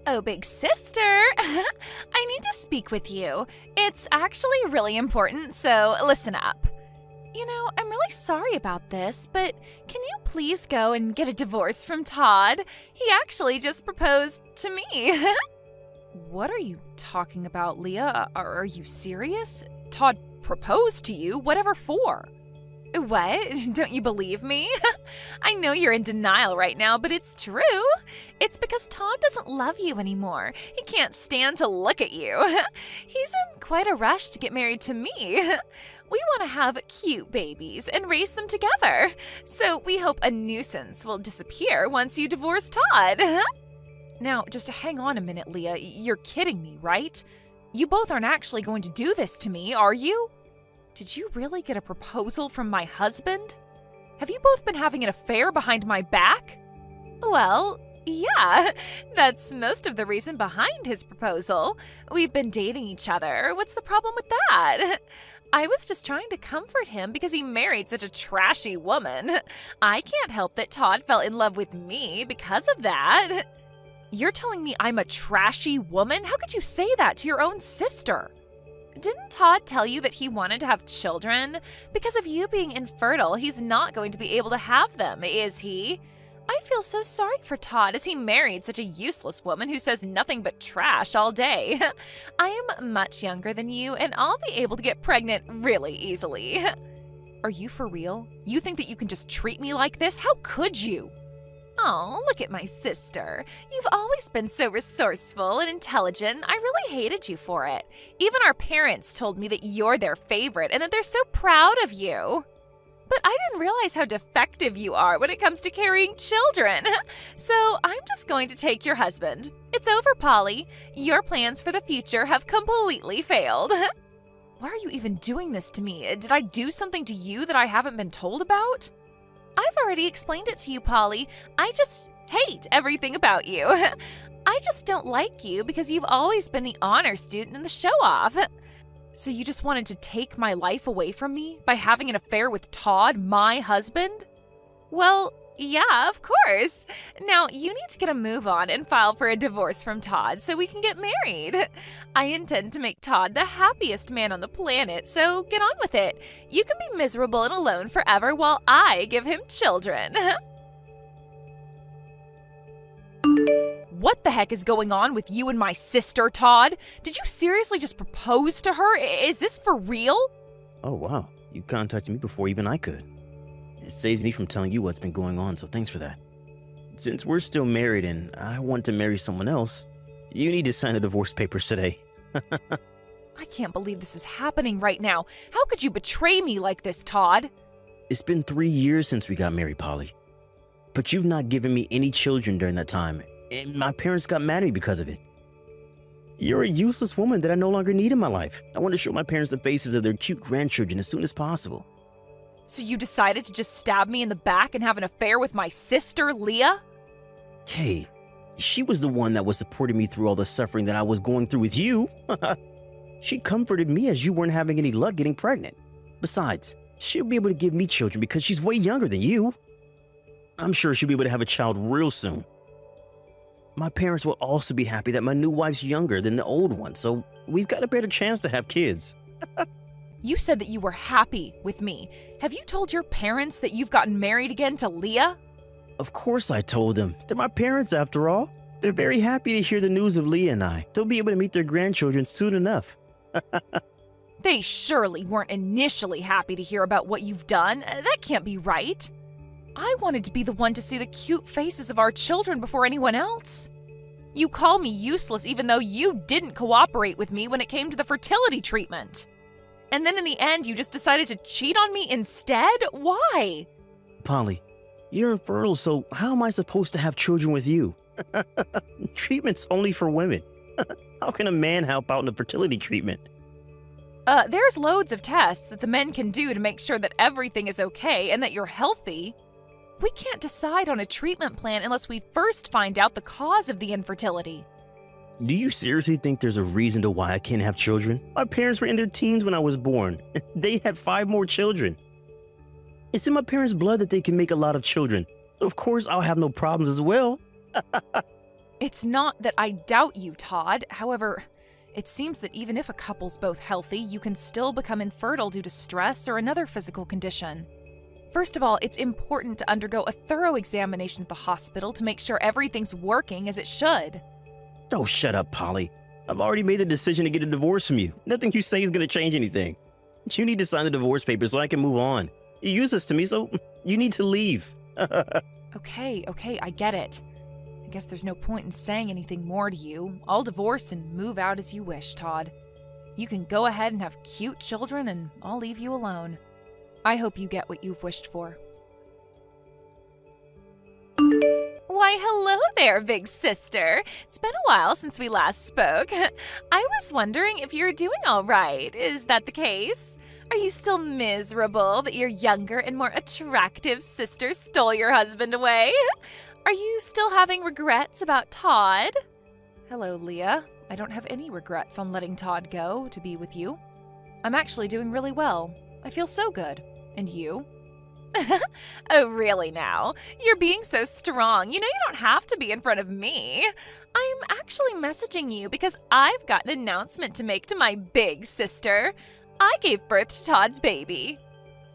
Oh, big sister, I need to speak with you. It's actually really important, so listen up. You know, I'm really sorry about this, but can you please go and get a divorce from Todd? He actually just proposed to me. What are you talking about, Leah? Are you serious? Todd proposed to you? Whatever for? What? Don't you believe me? I know you're in denial right now, but it's true. It's because Todd doesn't love you anymore. He can't stand to look at you. He's in quite a rush to get married to me. We want to have cute babies and raise them together. So we hope a nuisance will disappear once you divorce Todd. Now, just hang on a minute, Leah. You're kidding me, right? You both aren't actually going to do this to me, are you? Did you really get a proposal from my husband? Have you both been having an affair behind my back? Well, yeah, that's most of the reason behind his proposal. We've been dating each other. What's the problem with that? I was just trying to comfort him because he married such a trashy woman. I can't help that Todd fell in love with me because of that. You're telling me I'm a trashy woman? How could you say that to your own sister? Didn't Todd tell you that he wanted to have children? Because of you being infertile, he's not going to be able to have them, is he? I feel so sorry for Todd as he married such a useless woman who says nothing but trash all day. I am much younger than you, and I'll be able to get pregnant really easily. Are you for real? You think that you can just treat me like this? How could you? Oh, look at my sister. You've always been so resourceful and intelligent. I really hated you for it. Even our parents told me that you're their favorite and that they're so proud of you. But I didn't realize how defective you are when it comes to carrying children. So I'm just going to take your husband. It's over, Polly. Your plans for the future have completely failed. Why are you even doing this to me? Did I do something to you that I haven't been told about? I've already explained it to you, Polly. I just hate everything about you. I just don't like you because you've always been the honor student and the show-off. So you just wanted to take my life away from me by having an affair with Todd, my husband? Well, yeah, of course. Now, you need to get a move on and file for a divorce from Todd so we can get married. I intend to make Todd the happiest man on the planet, so get on with it. You can be miserable and alone forever while I give him children. What the heck is going on with you and my sister, Todd? Did you seriously just propose to her? Is this for real? Oh, wow. You contacted me before even I could. It saves me from telling you what's been going on, so thanks for that. Since we're still married and I want to marry someone else, you need to sign the divorce papers today. I can't believe this is happening right now. How could you betray me like this, Todd? It's been 3 years since we got married, Polly. But you've not given me any children during that time, and my parents got mad at me because of it. You're a useless woman that I no longer need in my life. I want to show my parents the faces of their cute grandchildren as soon as possible. So you decided to just stab me in the back and have an affair with my sister, Leah? Hey, she was the one that was supporting me through all the suffering that I was going through with you. She comforted me as you weren't having any luck getting pregnant. Besides, she'll be able to give me children because she's way younger than you. I'm sure she'll be able to have a child real soon. My parents will also be happy that my new wife's younger than the old one, so we've got a better chance to have kids. You said that you were happy with me. Have you told your parents that you've gotten married again to Leah? Of course I told them. They're my parents after all. They're very happy to hear the news of Leah and I. They'll be able to meet their grandchildren soon enough. They surely weren't initially happy to hear about what you've done. That can't be right. I wanted to be the one to see the cute faces of our children before anyone else. You call me useless even though you didn't cooperate with me when it came to the fertility treatment. And then in the end, you just decided to cheat on me instead? Why? Polly, you're infertile, so how am I supposed to have children with you? Treatment's only for women. How can a man help out in a fertility treatment? There's loads of tests that the men can do to make sure that everything is okay and that you're healthy. We can't decide on a treatment plan unless we first find out the cause of the infertility. Do you seriously think there's a reason to why I can't have children? My parents were in their teens when I was born. They had 5 more children. It's in my parents' blood that they can make a lot of children. Of course, I'll have no problems as well. It's not that I doubt you, Todd. However, it seems that even if a couple's both healthy, you can still become infertile due to stress or another physical condition. First of all, it's important to undergo a thorough examination at the hospital to make sure everything's working as it should. Oh, shut up, Polly. I've already made the decision to get a divorce from you. Nothing you say is going to change anything. You need to sign the divorce papers so I can move on. You use this to me, so you need to leave. Okay, I get it. I guess there's no point in saying anything more to you. I'll divorce and move out as you wish, Todd. You can go ahead and have cute children, and I'll leave you alone. I hope you get what you've wished for. Why, hello there, big sister. It's been a while since we last spoke. I was wondering if you're doing all right. Is that the case? Are you still miserable that your younger and more attractive sister stole your husband away? Are you still having regrets about Todd? Hello, Leah. I don't have any regrets on letting Todd go to be with you. I'm actually doing really well. I feel so good. And you? Oh, really now? You're being so strong. You know you don't have to be in front of me. I'm actually messaging you because I've got an announcement to make to my big sister. I gave birth to Todd's baby.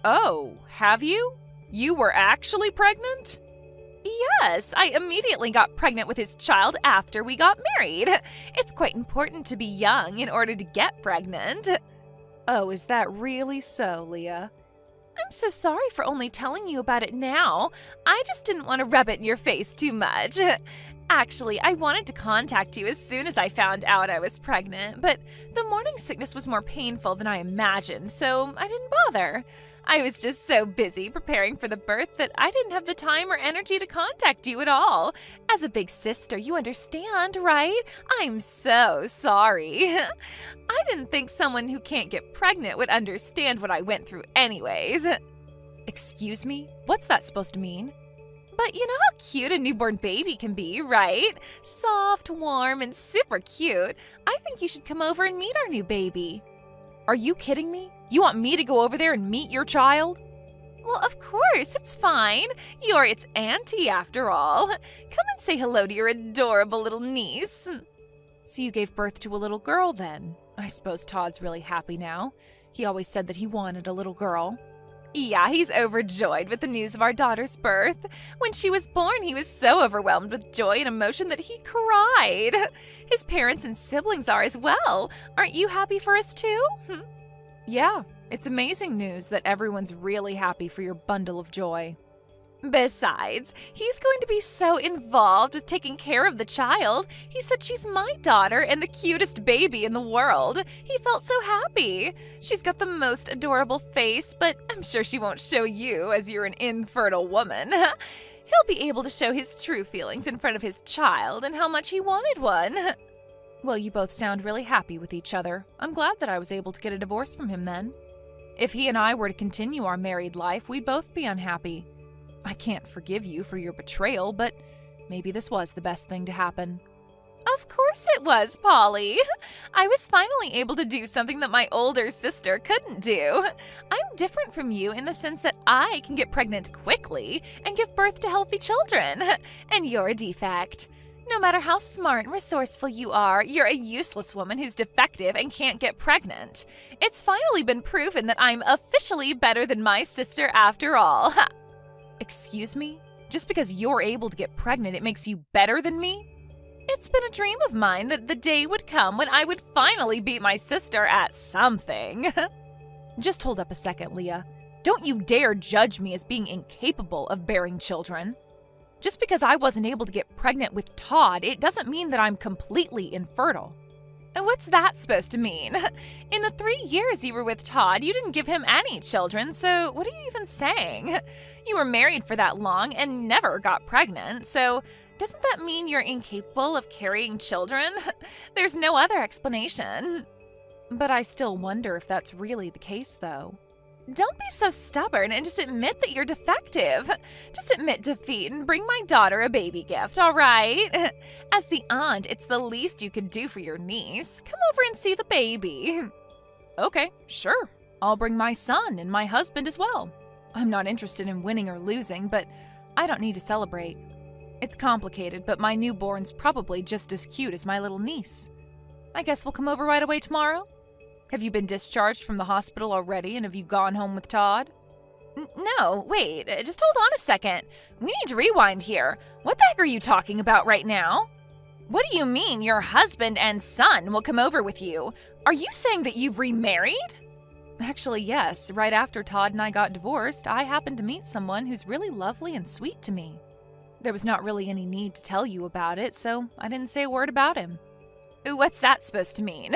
Oh, have you? You were actually pregnant? Yes, I immediately got pregnant with his child after we got married. It's quite important to be young in order to get pregnant. Oh, is that really so, Leah? I'm so sorry for only telling you about it now. I just didn't want to rub it in your face too much. Actually, I wanted to contact you as soon as I found out I was pregnant, but the morning sickness was more painful than I imagined, so I didn't bother. I was just so busy preparing for the birth that I didn't have the time or energy to contact you at all. As a big sister, you understand, right? I'm so sorry. I didn't think someone who can't get pregnant would understand what I went through anyways. Excuse me? What's that supposed to mean? But you know how cute a newborn baby can be, right? Soft, warm, and super cute. I think you should come over and meet our new baby. Are you kidding me? You want me to go over there and meet your child? Well, of course, it's fine. You're its auntie after all. Come and say hello to your adorable little niece. So you gave birth to a little girl then? I suppose Todd's really happy now. He always said that he wanted a little girl. Yeah, he's overjoyed with the news of our daughter's birth. When she was born, he was so overwhelmed with joy and emotion that he cried. His parents and siblings are as well. Aren't you happy for us too? Yeah, it's amazing news that everyone's really happy for your bundle of joy. Besides, he's going to be so involved with taking care of the child. He said she's my daughter and the cutest baby in the world. He felt so happy. She's got the most adorable face, but I'm sure she won't show you as you're an infertile woman. He'll be able to show his true feelings in front of his child and how much he wanted one. Well, you both sound really happy with each other. I'm glad that I was able to get a divorce from him then. If he and I were to continue our married life, we'd both be unhappy. I can't forgive you for your betrayal, but maybe this was the best thing to happen. Of course it was, Polly. I was finally able to do something that my older sister couldn't do. I'm different from you in the sense that I can get pregnant quickly and give birth to healthy children, and you're a defect. No matter how smart and resourceful you are, you're a useless woman who's defective and can't get pregnant. It's finally been proven that I'm officially better than my sister after all. Excuse me? Just because you're able to get pregnant, it makes you better than me? It's been a dream of mine that the day would come when I would finally beat my sister at something. Just hold up a second, Leah. Don't you dare judge me as being incapable of bearing children. Just because I wasn't able to get pregnant with Todd, it doesn't mean that I'm completely infertile. And what's that supposed to mean? In the 3 years you were with Todd, you didn't give him any children, so what are you even saying? You were married for that long and never got pregnant, so doesn't that mean you're incapable of carrying children? There's no other explanation. But I still wonder if that's really the case, though. Don't be so stubborn and just admit that you're defective. Just admit defeat and bring my daughter a baby gift, all right? As the aunt, it's the least you could do for your niece. Come over and see the baby. Okay, sure. I'll bring my son and my husband as well. I'm not interested in winning or losing, but I don't need to celebrate. It's complicated, but my newborn's probably just as cute as my little niece. I guess we'll come over right away tomorrow? Have you been discharged from the hospital already, and have you gone home with Todd? No, wait, just hold on a second. We need to rewind here. What the heck are you talking about right now? What do you mean your husband and son will come over with you? Are you saying that you've remarried? Actually, yes. Right after Todd and I got divorced, I happened to meet someone who's really lovely and sweet to me. There was not really any need to tell you about it, so I didn't say a word about him. What's that supposed to mean?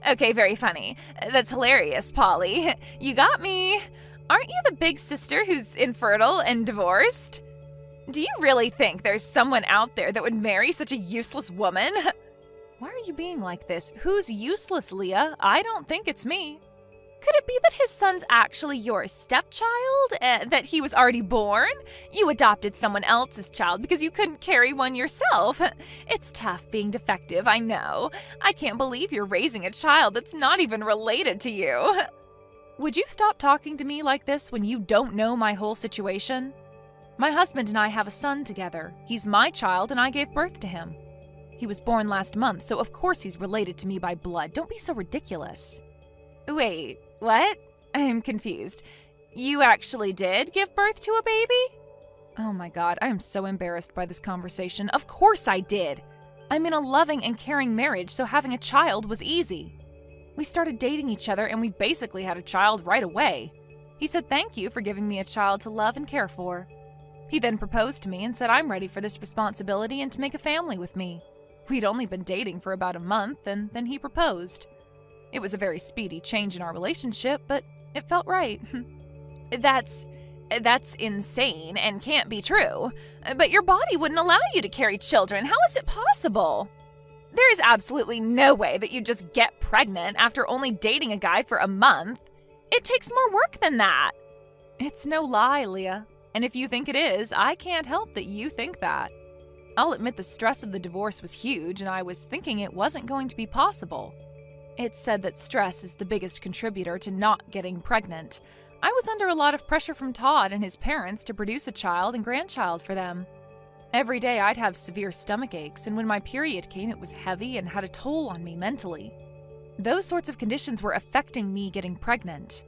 Okay, very funny. That's hilarious, Polly. You got me. Aren't you the big sister who's infertile and divorced? Do you really think there's someone out there that would marry such a useless woman? Why are you being like this? Who's useless, Leah? I don't think it's me. Could it be that his son's actually your stepchild? That he was already born? You adopted someone else's child because you couldn't carry one yourself. It's tough being defective, I know. I can't believe you're raising a child that's not even related to you. Would you stop talking to me like this when you don't know my whole situation? My husband and I have a son together. He's my child and I gave birth to him. He was born last month, so of course he's related to me by blood. Don't be so ridiculous. Wait, what? I'm confused. You actually did give birth to a baby? Oh my god, I am so embarrassed by this conversation. Of course I did. I'm in a loving and caring marriage, so having a child was easy. We started dating each other and we basically had a child right away. He said thank you for giving me a child to love and care for. He then proposed to me and said I'm ready for this responsibility and to make a family with me. We'd only been dating for about a month and then he proposed. It was a very speedy change in our relationship, but it felt right. That's insane and can't be true. But your body wouldn't allow you to carry children. How is it possible? There is absolutely no way that you just get pregnant after only dating a guy for a month. It takes more work than that. It's no lie, Leah. And if you think it is, I can't help that you think that. I'll admit the stress of the divorce was huge, and I was thinking it wasn't going to be possible. It's said that stress is the biggest contributor to not getting pregnant. I was under a lot of pressure from Todd and his parents to produce a child and grandchild for them. Every day I'd have severe stomach aches, and when my period came, it was heavy and had a toll on me mentally. Those sorts of conditions were affecting me getting pregnant.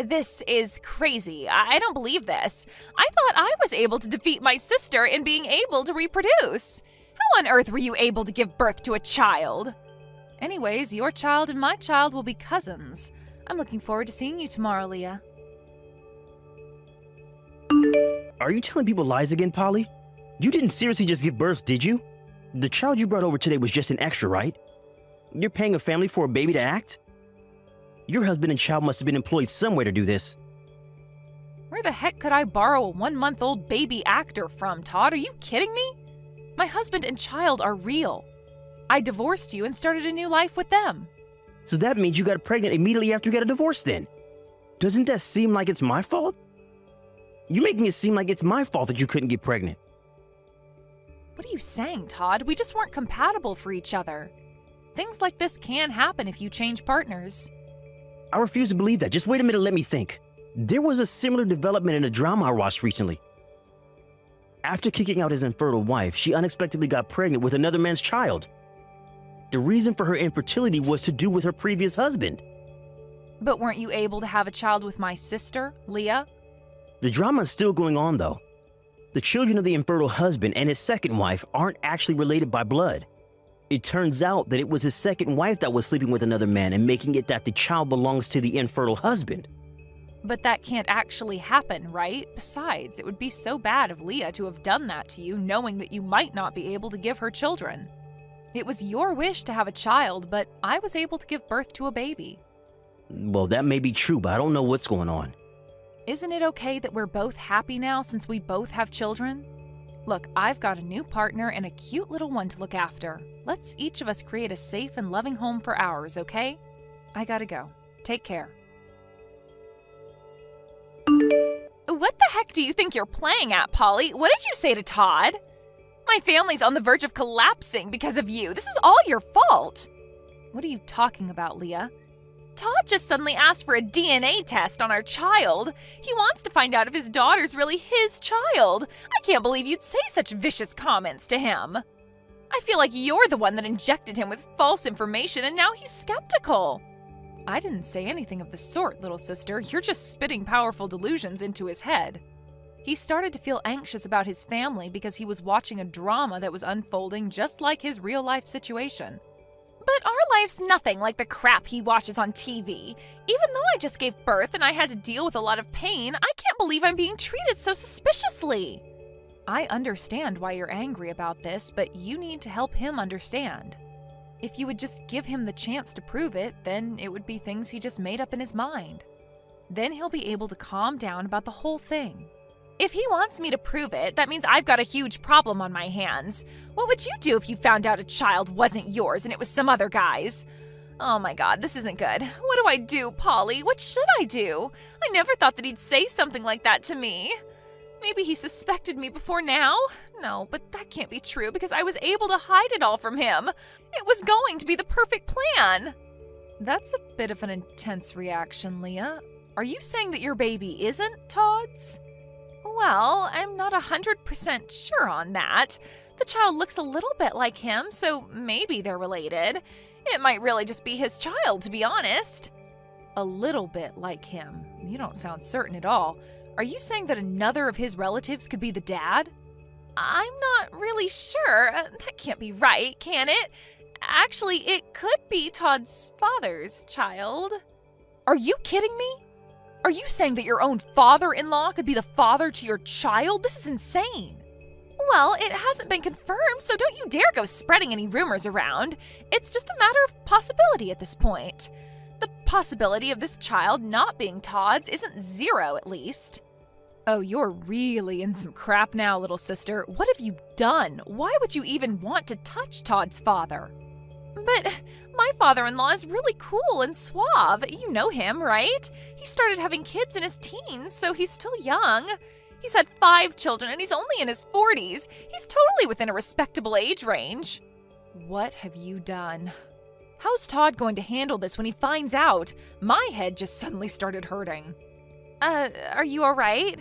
This is crazy. I don't believe this. I thought I was able to defeat my sister in being able to reproduce. How on earth were you able to give birth to a child? Anyways, your child and my child will be cousins. I'm looking forward to seeing you tomorrow, Leah. Are you telling people lies again, Polly? You didn't seriously just give birth, did you? The child you brought over today was just an extra, right? You're paying a family for a baby to act? Your husband and child must have been employed somewhere to do this. Where the heck could I borrow a 1-month-old baby actor from, Todd? Are you kidding me? My husband and child are real. I divorced you and started a new life with them. So that means you got pregnant immediately after you got a divorce then. Doesn't that seem like it's my fault? You're making it seem like it's my fault that you couldn't get pregnant. What are you saying, Todd? We just weren't compatible for each other. Things like this can happen if you change partners. I refuse to believe that. Just wait a minute, let me think. There was a similar development in a drama I watched recently. After kicking out his infertile wife, she unexpectedly got pregnant with another man's child. The reason for her infertility was to do with her previous husband. But weren't you able to have a child with my sister, Leah? The drama is still going on, though. The children of the infertile husband and his second wife aren't actually related by blood. It turns out that it was his second wife that was sleeping with another man and making it that the child belongs to the infertile husband. But that can't actually happen, right? Besides, it would be so bad of Leah to have done that to you, knowing that you might not be able to give her children. It was your wish to have a child, but I was able to give birth to a baby. Well, that may be true, but I don't know what's going on. Isn't it okay that we're both happy now since we both have children? Look, I've got a new partner and a cute little one to look after. Let's each of us create a safe and loving home for ours, okay? I gotta go. Take care. What the heck do you think you're playing at, Polly? What did you say to Todd? My family's on the verge of collapsing because of you. This is all your fault. What are you talking about, Leah? Todd just suddenly asked for a DNA test on our child. He wants to find out if his daughter's really his child. I can't believe you'd say such vicious comments to him. I feel like you're the one that injected him with false information and now he's skeptical. I didn't say anything of the sort, little sister. You're just spitting powerful delusions into his head. He started to feel anxious about his family because he was watching a drama that was unfolding just like his real-life situation. But our life's nothing like the crap he watches on TV. Even though I just gave birth and I had to deal with a lot of pain, I can't believe I'm being treated so suspiciously. I understand why you're angry about this, but you need to help him understand. If you would just give him the chance to prove it, then it would be things he just made up in his mind. Then he'll be able to calm down about the whole thing. If he wants me to prove it, that means I've got a huge problem on my hands. What would you do if you found out a child wasn't yours and it was some other guy's? Oh my God, this isn't good. What do I do, Polly? What should I do? I never thought that he'd say something like that to me. Maybe he suspected me before now? No, but that can't be true because I was able to hide it all from him. It was going to be the perfect plan. That's a bit of an intense reaction, Leah. Are you saying that your baby isn't Todd's? Well, I'm not 100% sure on that. The child looks a little bit like him, so maybe they're related. It might really just be his child, to be honest. A little bit like him? You don't sound certain at all. Are you saying that another of his relatives could be the dad? I'm not really sure. That can't be right, can it? Actually, it could be Todd's father's child. Are you kidding me? Are you saying that your own father-in-law could be the father to your child? This is insane. Well, it hasn't been confirmed, so don't you dare go spreading any rumors around. It's just a matter of possibility at this point. The possibility of this child not being Todd's isn't zero, at least. Oh, you're really in some crap now, little sister. What have you done? Why would you even want to touch Todd's father? But my father-in-law is really cool and suave. You know him, right? He started having kids in his teens, so he's still young. He's had 5 children and he's only in his 40s. He's totally within a respectable age range. What have you done? How's Todd going to handle this when he finds out? My head just suddenly started hurting. Are you all right?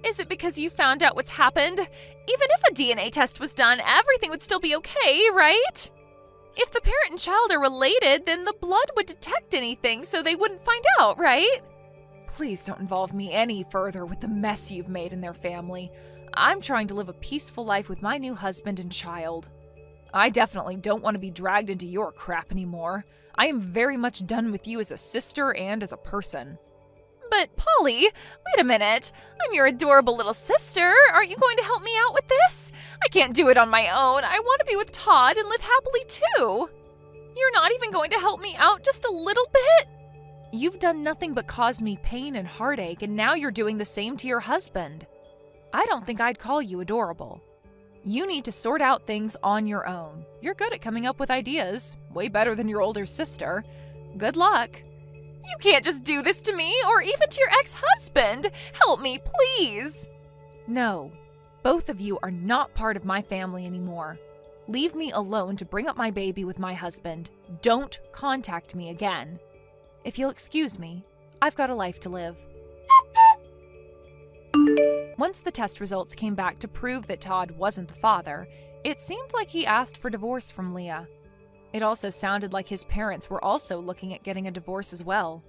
Is it because you found out what's happened? Even if a DNA test was done, everything would still be okay, right? If the parent and child are related, then the blood would detect anything so they wouldn't find out, right? Please don't involve me any further with the mess you've made in their family. I'm trying to live a peaceful life with my new husband and child. I definitely don't want to be dragged into your crap anymore. I am very much done with you as a sister and as a person. But, Polly, wait a minute. I'm your adorable little sister. Aren't you going to help me out with this? I can't do it on my own. I want to be with Todd and live happily too. You're not even going to help me out just a little bit? You've done nothing but cause me pain and heartache, and now you're doing the same to your husband. I don't think I'd call you adorable. You need to sort out things on your own. You're good at coming up with ideas. Way better than your older sister. Good luck. You can't just do this to me, or even to your ex-husband. Help me, please. No, both of you are not part of my family anymore. Leave me alone to bring up my baby with my husband. Don't contact me again. If you'll excuse me, I've got a life to live. Once the test results came back to prove that Todd wasn't the father, it seemed like he asked for divorce from Leah. It also sounded like his parents were also looking at getting a divorce as well.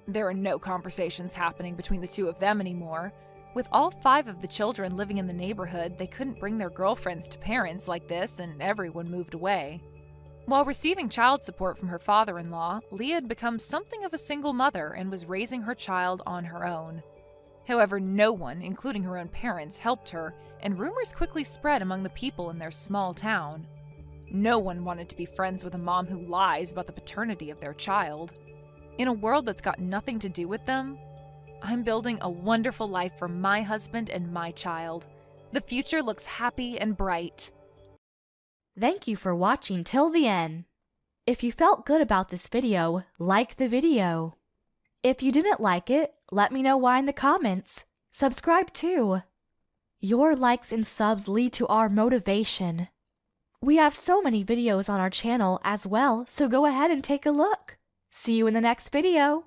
There are no conversations happening between the two of them anymore. With all 5 of the children living in the neighborhood, they couldn't bring their girlfriends to parents like this, and everyone moved away. While receiving child support from her father-in-law, Leah had become something of a single mother and was raising her child on her own. However, no one, including her own parents, helped her, and rumors quickly spread among the people in their small town. No one wanted to be friends with a mom who lies about the paternity of their child. In a world that's got nothing to do with them, I'm building a wonderful life for my husband and my child. The future looks happy and bright. Thank you for watching till the end. If you felt good about this video, like the video. If you didn't like it, let me know why in the comments. Subscribe too. Your likes and subs lead to our motivation. We have so many videos on our channel as well, so go ahead and take a look. See you in the next video.